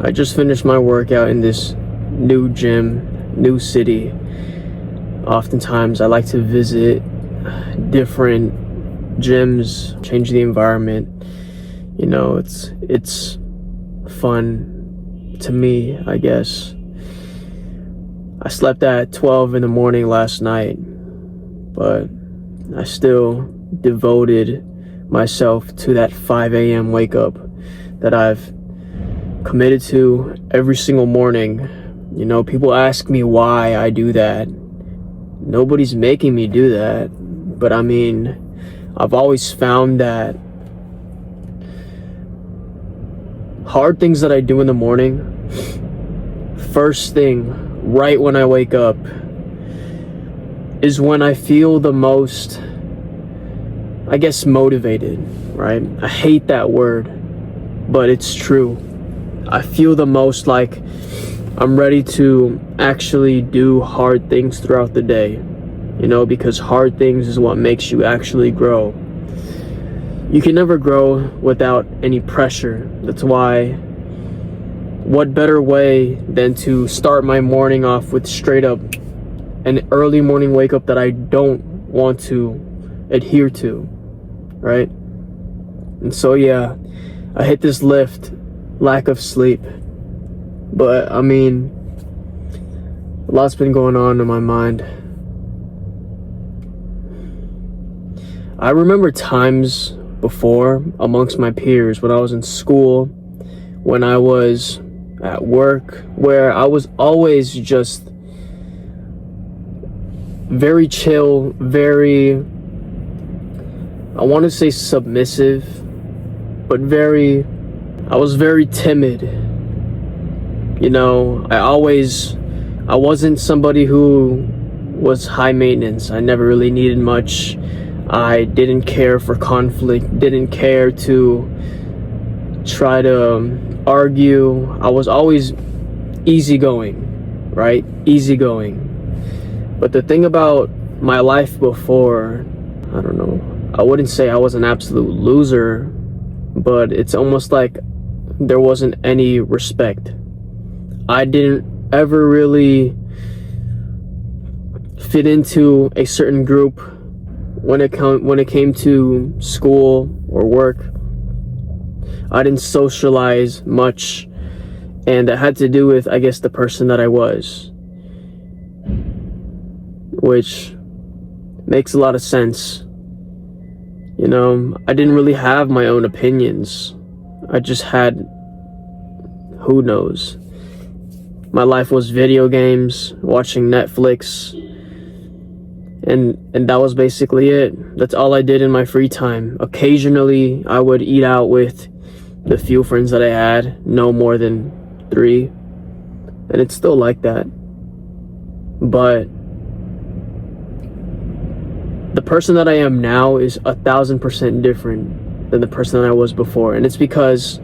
I just finished my workout in this new gym, new city. Oftentimes I like to visit different gyms, change the environment. You know, it's fun to me, I guess. I slept at 12 in the morning last night, but I still devoted myself to that 5 a.m. wake up that I've committed to every single morning. You know, people ask me why I do that. Nobody's making me do that, but I mean, I've always found that hard things that I do in the morning, first thing, right when I wake up, is when I feel the most, I guess, motivated, right? I hate that word, but it's true. I feel the most like I'm ready to actually do hard things throughout the day, you know, because hard things is what makes you actually grow. You can never grow without any pressure. That's why, what better way than to start my morning off with straight up an early morning wake up that I don't want to adhere to, right? And so yeah, I hit this lift, lack of sleep. But I mean, a lot's been going on in my mind. I remember times before amongst my peers when I was in school, when I was at work, where I was always just very chill, very, I want to say submissive, but I was very timid. You know, I wasn't somebody who was high maintenance. I never really needed much. I didn't care for conflict, didn't care to try to argue. I was always easygoing, right? Easygoing. But the thing about my life before, I don't know, I wouldn't say I was an absolute loser, but it's almost like there wasn't any respect. I didn't ever really fit into a certain group when it came to school or work. I didn't socialize much, and that had to do with, I guess, the person that I was, which makes a lot of sense. You know, I didn't really have my own opinions. I just had, who knows. My life was video games, watching Netflix, and that was basically it. That's all I did in my free time. Occasionally, I would eat out with the few friends that I had, no more than 3, and it's still like that. But the person that I am now is 1,000% different than the person that I was before, and it's because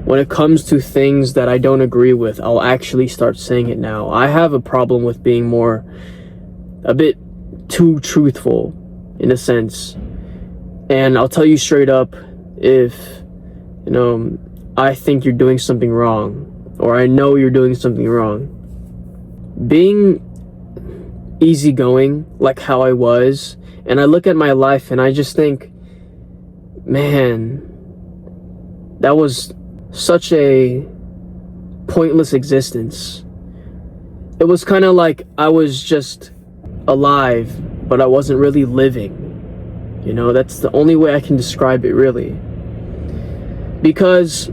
when it comes to things that I don't agree with, I'll actually start saying it now. I have a problem with being a bit too truthful, in a sense. And I'll tell you straight up, if, you know, I think you're doing something wrong, or I know you're doing something wrong. Being easygoing, like how I was, and I look at my life and I just think, man, that was such a pointless existence. It was kind of like I was just alive, but I wasn't really living. You know, that's the only way I can describe it, really. Because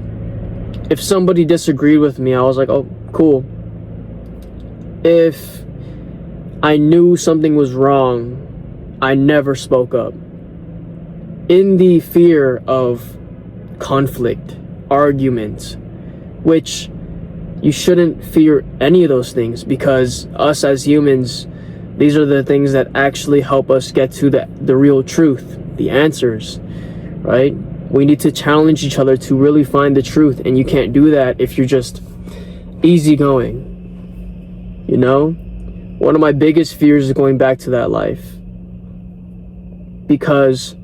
if somebody disagreed with me, I was like, oh, cool. If I knew something was wrong, I never spoke up. In the fear of conflict, arguments, which you shouldn't fear any of those things, because us as humans, these are the things that actually help us get to the real truth, the answers, right? We need to challenge each other to really find the truth, and you can't do that if you're just easygoing, you know? One of my biggest fears is going back to that life, because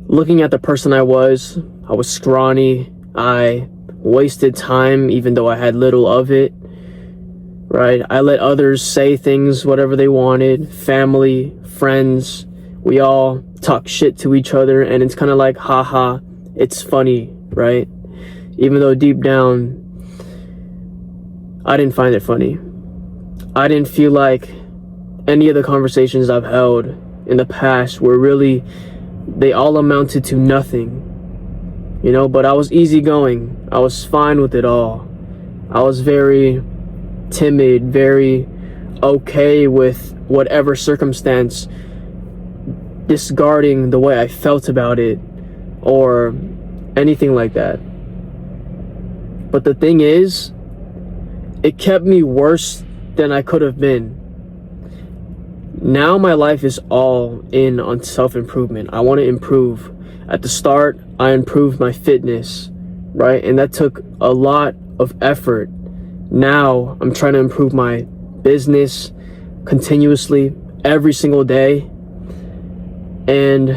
looking at the person I was scrawny, I wasted time even though I had little of it, right? I let others say things, whatever they wanted, family, friends, we all talk shit to each other, and it's kind of like, haha, it's funny, right? Even though deep down, I didn't find it funny. I didn't feel like any of the conversations I've held in the past were really, they all amounted to nothing, you know, but I was easygoing. I was fine with it all. I was very timid, very okay with whatever circumstance, discarding the way I felt about it or anything like that. But the thing is, it kept me worse than I could have been. Now my life is all in on self-improvement. I want to improve. At the start, I improved my fitness, right? And that took a lot of effort. Now I'm trying to improve my business continuously every single day. And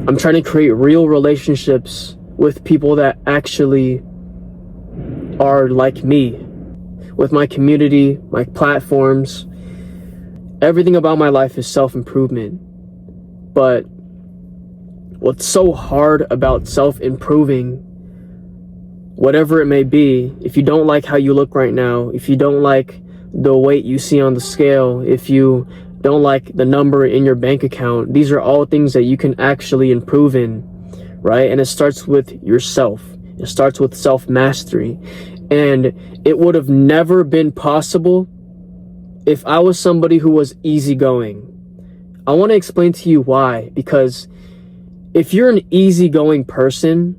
I'm trying to create real relationships with people that actually are like me, with my community, my platforms. Everything about my life is self-improvement. But what's so hard about self-improving, whatever it may be, if you don't like how you look right now, if you don't like the weight you see on the scale, if you don't like the number in your bank account, these are all things that you can actually improve in, right? And it starts with yourself. It starts with self-mastery. And it would have never been possible if I was somebody who was easygoing. I want to explain to you why. Because if you're an easygoing person,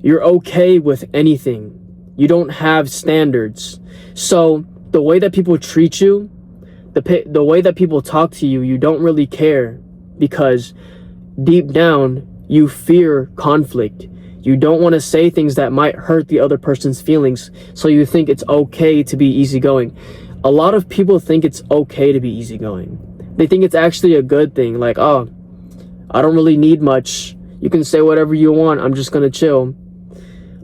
you're okay with anything. You don't have standards. So the way that people treat you, the way that people talk to you, you don't really care, because deep down you fear conflict. You don't want to say things that might hurt the other person's feelings, so you think it's okay to be easygoing. A lot of people think it's okay to be easygoing. They think it's actually a good thing, like, oh, I don't really need much. You can say whatever you want. I'm just gonna chill.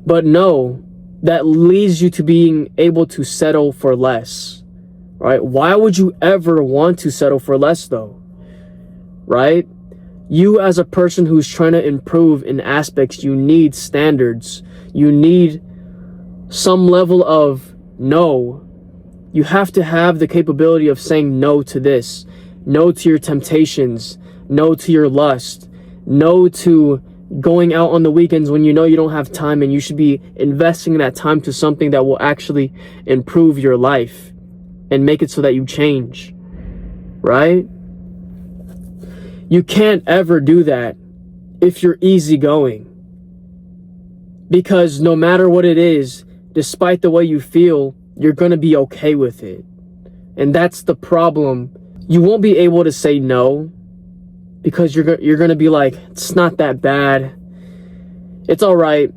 But no, that leads you to being able to settle for less, right? Why would you ever want to settle for less though, right? You as a person who's trying to improve in aspects, you need standards. You need some level of no. You have to have the capability of saying no to this, no to your temptations, no to your lust, no to going out on the weekends when you know you don't have time, and you should be investing that time to something that will actually improve your life and make it so that you change, right? You can't ever do that if you're easygoing, because no matter what it is, despite the way you feel, you're gonna be okay with it. And that's the problem. You won't be able to say no, because you're gonna be like, it's not that bad, it's all right,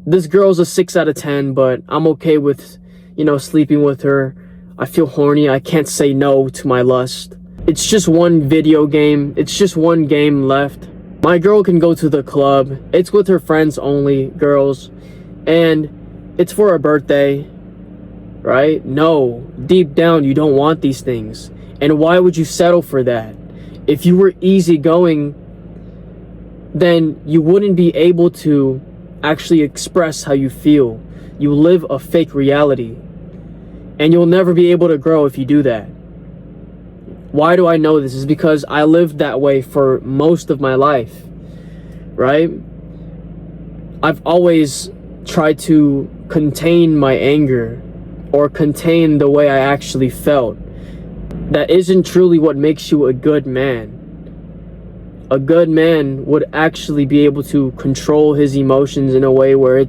this girl's a 6 out of 10, but I'm okay with, you know, sleeping with her. I feel horny, I can't say no to my lust. It's just one video game, it's just one game left. My girl can go to the club, it's with her friends only, girls, and it's for her birthday, right? No, deep down you don't want these things. And why would you settle for that? If you were easygoing, then you wouldn't be able to actually express how you feel. You live a fake reality, and you'll never be able to grow if you do that. Why do I know this? Is because I lived that way for most of my life, right? I've always tried to contain my anger or contain the way I actually felt. That isn't truly what makes you a good man. A good man would actually be able to control his emotions in a way where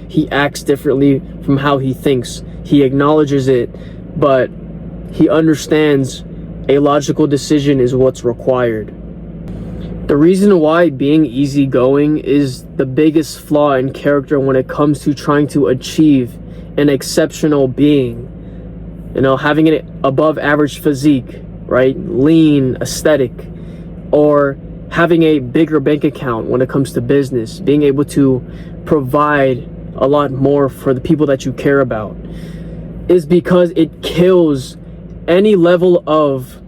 he acts differently from how he thinks. He acknowledges it, but he understands a logical decision is what's required. The reason why being easygoing is the biggest flaw in character when it comes to trying to achieve an exceptional being. You know, having an above average physique, right? Lean, aesthetic, or having a bigger bank account when it comes to business, being able to provide a lot more for the people that you care about, is because it kills any level of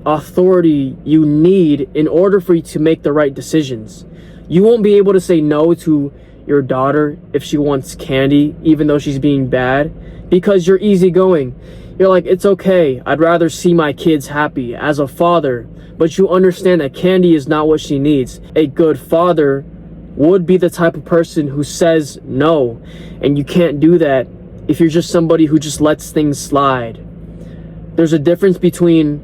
authority you need in order for you to make the right decisions. You won't be able to say no to your daughter if she wants candy, even though she's being bad, because you're easygoing. You're like, it's okay, I'd rather see my kids happy as a father. But you understand that candy is not what she needs. A good father would be the type of person who says no, and you can't do that if you're just somebody who just lets things slide. There's a difference between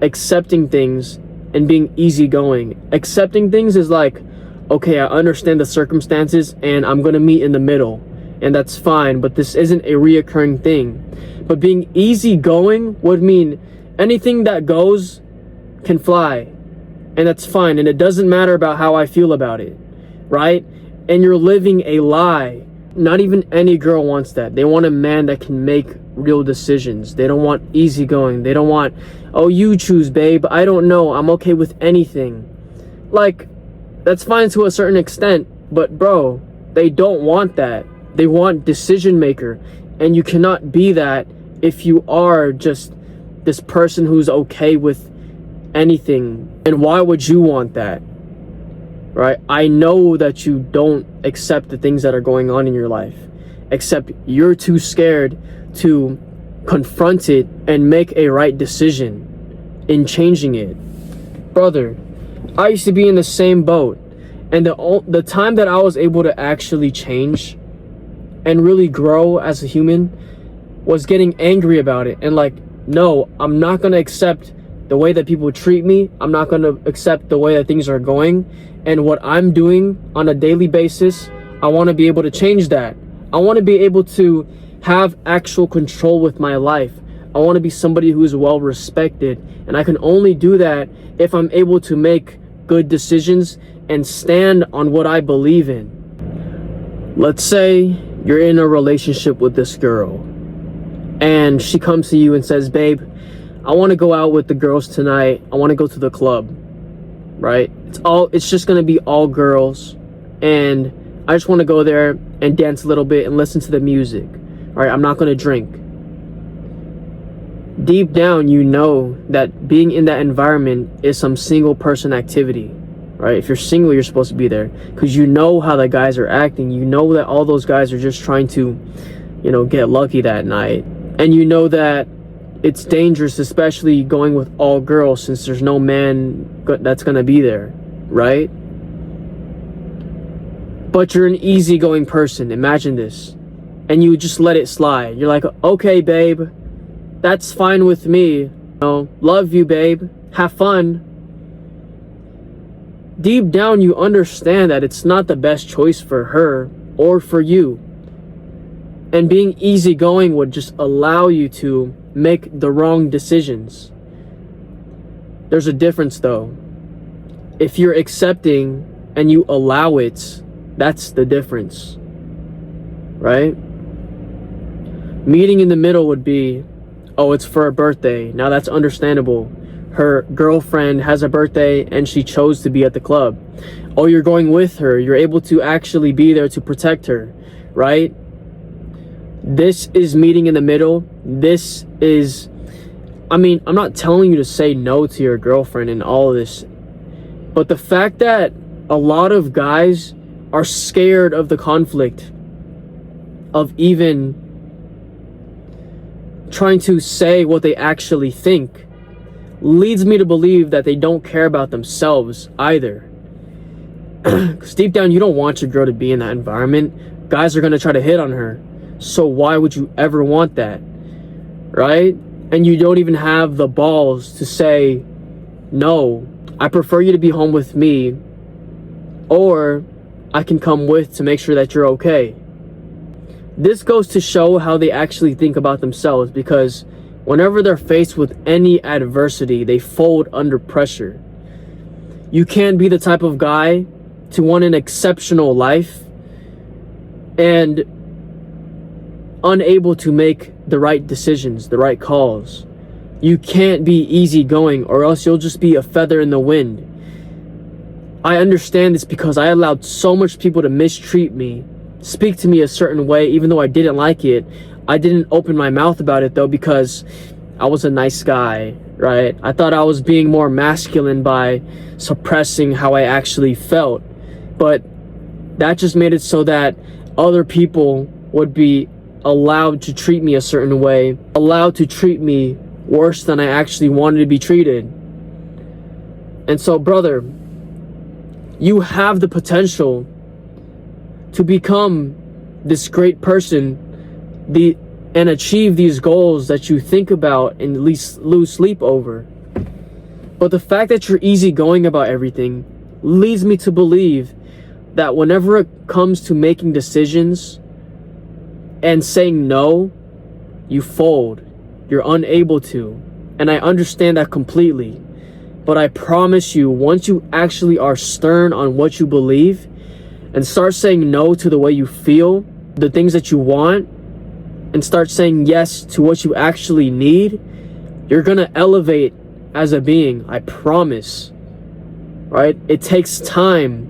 accepting things and being easygoing. Accepting things is like, okay, I understand the circumstances and I'm gonna meet in the middle, and that's fine, but this isn't a reoccurring thing. But being easygoing would mean anything that goes can fly, and that's fine, and it doesn't matter about how I feel about it, right? And you're living a lie. Not even any girl wants that. They want a man that can make real decisions. They don't want easygoing. They don't want, oh, you choose, babe, I don't know, I'm okay with anything. Like, that's fine to a certain extent, but bro, they don't want that. They want decision maker, and you cannot be that if you are just this person who's okay with anything. And why would you want that, right? I know that you don't accept the things that are going on in your life, except you're too scared to confront it and make a right decision in changing it. Brother, I used to be in the same boat, and the time that I was able to actually change and really grow as a human was getting angry about it, and like, no, I'm not gonna accept the way that people treat me. I'm not going to accept the way that things are going, and what I'm doing on a daily basis. I want to be able to change that. I want to be able to have actual control with my life. I want to be somebody who is well respected, and I can only do that if I'm able to make good decisions and stand on what I believe in. Let's say you're in a relationship with this girl, and she comes to you and says, babe, I want to go out with the girls tonight. I want to go to the club, right? It's just going to be all girls, and I just want to go there and dance a little bit and listen to the music, right? I'm not going to drink. Deep down, you know that being in that environment is some single person activity, right? If you're single, you're supposed to be there because you know how the guys are acting. You know that all those guys are just trying to, get lucky that night. And you know that it's dangerous, especially going with all girls, since there's no man that's gonna be there, right? But you're an easygoing person, imagine this, and you just let it slide. You're like, okay, babe, that's fine with me. Love you, babe, have fun. Deep down, you understand that it's not the best choice for her or for you. And being easygoing would just allow you to make the wrong decisions. There's a difference though. If you're accepting and you allow it, that's the difference, right? Meeting in the middle would be, oh, it's for a birthday. Now that's understandable. Her girlfriend has a birthday and she chose to be at the club. Oh, you're going with her. You're able to actually be there to protect her, right? This is meeting in the middle. This is, I'm not telling you to say no to your girlfriend and all of this, but the fact that a lot of guys are scared of the conflict of even trying to say what they actually think leads me to believe that they don't care about themselves either. Because deep down, you don't want your girl to be in that environment. Guys are going to try to hit on her. So why would you ever want that, right? And you don't even have the balls to say, no, I prefer you to be home with me, or I can come with to make sure that you're okay. This goes to show how they actually think about themselves, because whenever they're faced with any adversity, they fold under pressure. You can't be the type of guy to want an exceptional life and unable to make the right decisions, the right calls. You can't be easygoing, or else you'll just be a feather in the wind. I understand this because I allowed so much people to mistreat me, speak to me a certain way, even though I didn't like it. I didn't open my mouth about it though because I was a nice guy, right? I thought I was being more masculine by suppressing how I actually felt. But that just made it so that other people would be allowed to treat me a certain way, allowed to treat me worse than I actually wanted to be treated. And so, brother, you have the potential to become this great person, and achieve these goals that you think about and at least lose sleep over. But the fact that you're easygoing about everything leads me to believe that whenever it comes to making decisions and saying no, you fold. You're unable to. And I understand that completely. But I promise you, once you actually are stern on what you believe and start saying no to the way you feel, the things that you want, and start saying yes to what you actually need, you're gonna elevate as a being. I promise. Right? It takes time.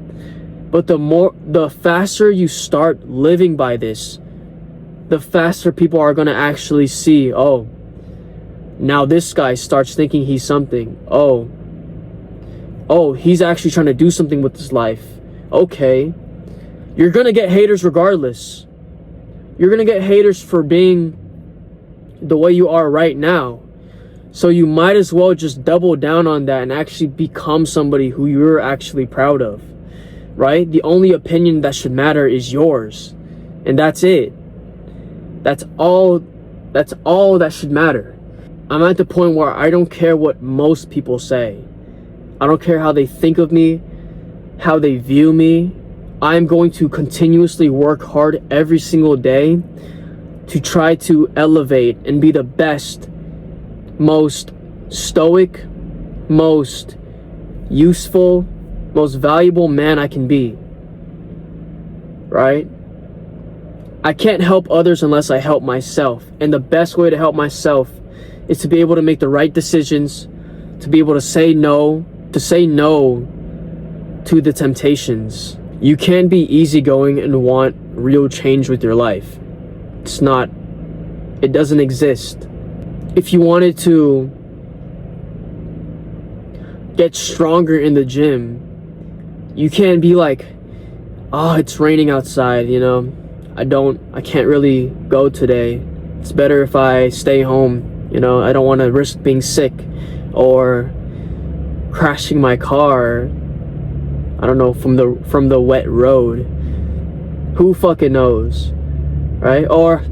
But the faster you start living by this, the faster people are gonna actually see, oh, now this guy starts thinking he's something. Oh, he's actually trying to do something with his life. Okay. You're gonna get haters regardless. You're gonna get haters for being the way you are right now. So you might as well just double down on that and actually become somebody who you're actually proud of, right? The only opinion that should matter is yours, and that's it. That's all that should matter. I'm at the point where I don't care what most people say. I don't care how they think of me, how they view me. I'm going to continuously work hard every single day to try to elevate and be the best, most stoic, most useful, most valuable man I can be. Right? I can't help others unless I help myself. And the best way to help myself is to be able to make the right decisions, to be able to say no to the temptations. You can be easygoing and want real change with your life. It doesn't exist. If you wanted to get stronger in the gym, you can't be like, oh, it's raining outside, I can't really go today. It's better if I stay home, I don't want to risk being sick or crashing my car, I don't know, from the wet road. Who fucking knows, right? Or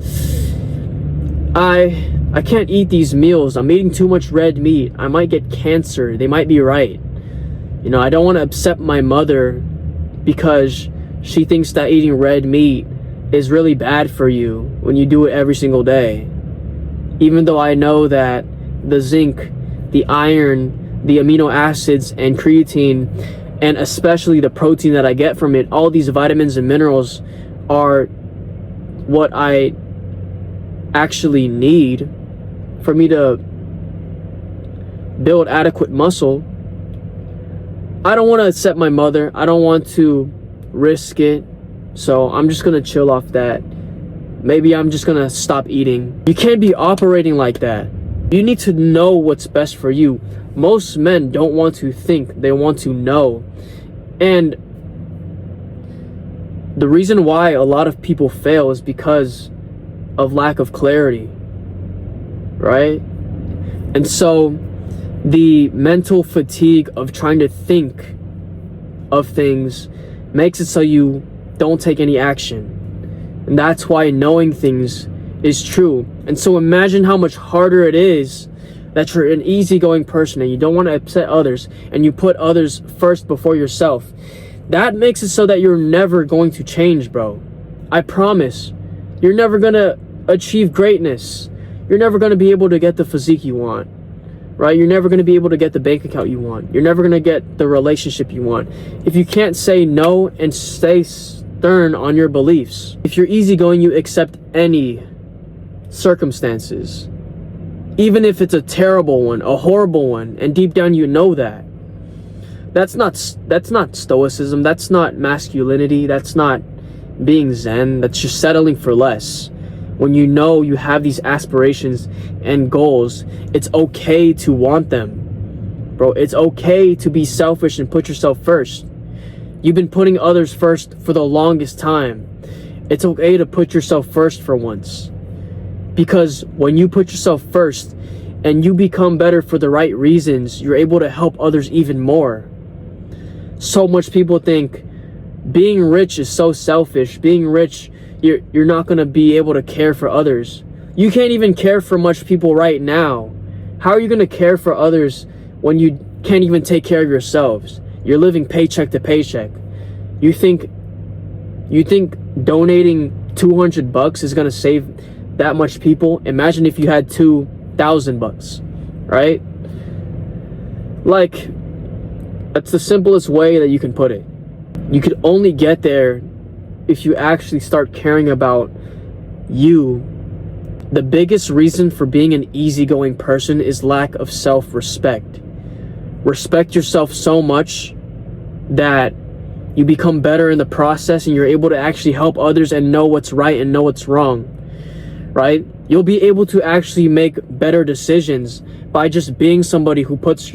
I can't eat these meals. I'm eating too much red meat. I might get cancer. They might be right. I don't want to upset my mother because she thinks that eating red meat is really bad for you when you do it every single day. Even though I know that the zinc, the iron, the amino acids, and creatine, and especially the protein that I get from it, all these vitamins and minerals are what I actually need for me to build adequate muscle. I don't want to upset my mother. I don't want to risk it. So I'm just going to chill off that. Maybe I'm just going to stop eating. You can't be operating like that. You need to know what's best for you. Most men don't want to think, they want to know. And the reason why a lot of people fail is because of lack of clarity, right? And so the mental fatigue of trying to think of things makes it so you don't take any action. And that's why knowing things is true. And so imagine how much harder it is that you're an easygoing person and you don't want to upset others and you put others first before yourself. That makes it so that you're never going to change, bro. I promise. You're never going to achieve greatness. You're never going to be able to get the physique you want, right? You're never going to be able to get the bank account you want. You're never going to get the relationship you want if you can't say no and stay stern on your beliefs. If you're easygoing, you accept any circumstances, even if it's a terrible one, a horrible one, and deep down you know that. That's not stoicism. That's not masculinity. That's not being zen. That's just settling for less. When you know you have these aspirations and goals, it's okay to want them, bro. It's okay to be selfish and put yourself first. You've been putting others first for the longest time. It's okay to put yourself first for once, because when you put yourself first and you become better for the right reasons, you're able to help others even more. So much people think being rich is so selfish. Being rich, you're not going to be able to care for others. You can't even care for much people right now. How are you going to care for others when you can't even take care of yourselves? You're living paycheck to paycheck. You think donating $200 is going to save that much people? Imagine if you had $2,000, right? Like, that's the simplest way that you can put it. You could only get there if you actually start caring about you. The biggest reason for being an easygoing person is lack of self-respect. Respect yourself so much that you become better in the process, and you're able to actually help others and know what's right and know what's wrong, right? You'll be able to actually make better decisions by just being somebody who puts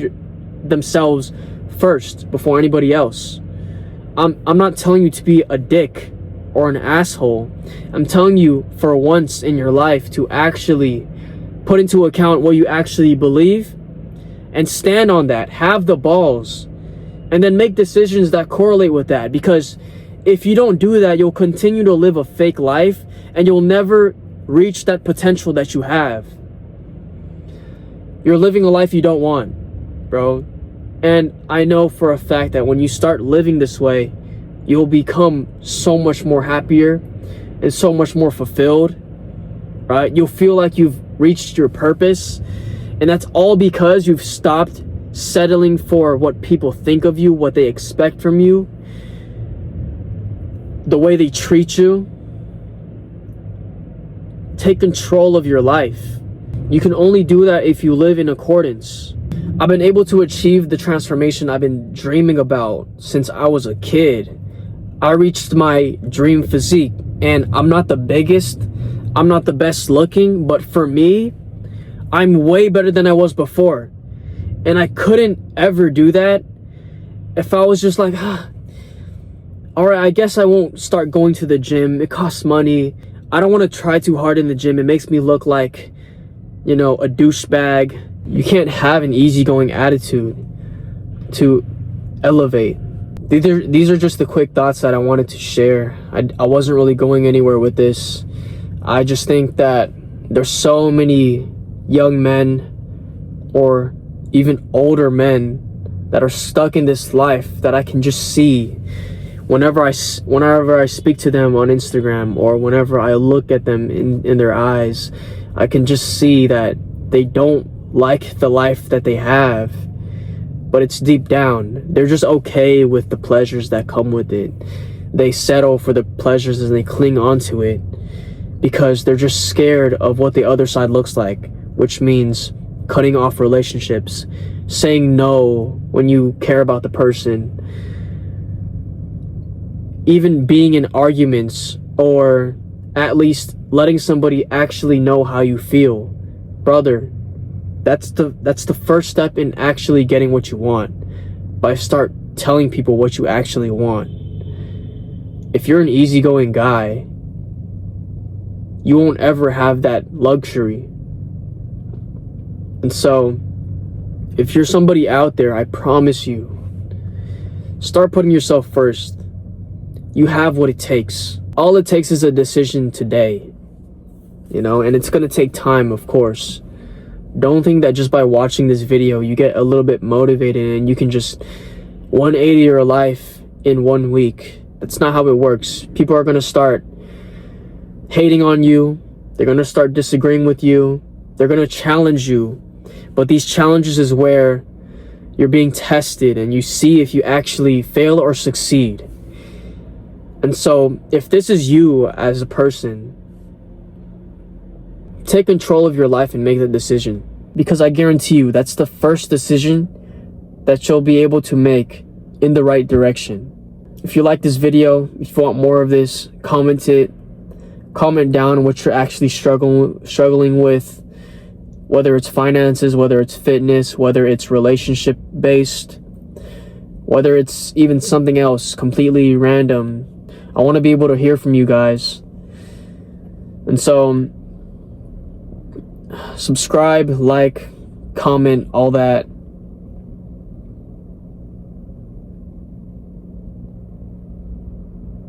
themselves first before anybody else. I'm not telling you to be a dick or an asshole. I'm telling you, for once in your life, to actually put into account what you actually believe and stand on that. Have the balls, and then make decisions that correlate with that. Because if you don't do that, you'll continue to live a fake life and you'll never reach that potential that you have. You're living a life you don't want, bro. And I know for a fact that when you start living this way, you'll become so much more happier and so much more fulfilled, right? You'll feel like you've reached your purpose. And that's all because you've stopped settling for what people think of you, what they expect from you, the way they treat you. Take control of your life. You can only do that if you live in accordance. I've been able to achieve the transformation I've been dreaming about since I was a kid. I reached my dream physique, and I'm not the biggest, I'm not the best looking, but for me, I'm way better than I was before. And I couldn't ever do that if I was just like, all right, I guess I won't start going to the gym. It costs money. I don't want to try too hard in the gym. It makes me look like, a douchebag. You can't have an easygoing attitude to elevate. These are just the quick thoughts that I wanted to share. I wasn't really going anywhere with this. I just think that there's so many young men or even older men that are stuck in this life that I can just see whenever I speak to them on Instagram, or whenever I look at them in their eyes. I can just see that they don't like the life that they have, but it's deep down. They're just okay with the pleasures that come with it. They settle for the pleasures and they cling onto it because they're just scared of what the other side looks like, which means cutting off relationships, saying no when you care about the person, even being in arguments, or at least letting somebody actually know how you feel. Brother, that's the first step in actually getting what you want, by start telling people what you actually want. If you're an easygoing guy, you won't ever have that luxury. And so, if you're somebody out there, I promise you, start putting yourself first. You have what it takes. All it takes is a decision today, and it's gonna take time, of course. Don't think that just by watching this video, you get a little bit motivated and you can just 180 your life in 1 week. That's not how it works. People are gonna start hating on you. They're gonna start disagreeing with you. They're gonna challenge you. But these challenges is where you're being tested and you see if you actually fail or succeed. And so, if this is you as a person, take control of your life and make the decision. Because I guarantee you, that's the first decision that you'll be able to make in the right direction. If you like this video, if you want more of this, comment it. Comment down what you're actually struggling with, whether it's finances, whether it's fitness, whether it's relationship based, whether it's even something else completely random. I want to be able to hear from you guys. And so subscribe, like, comment, all that.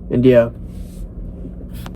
And yeah.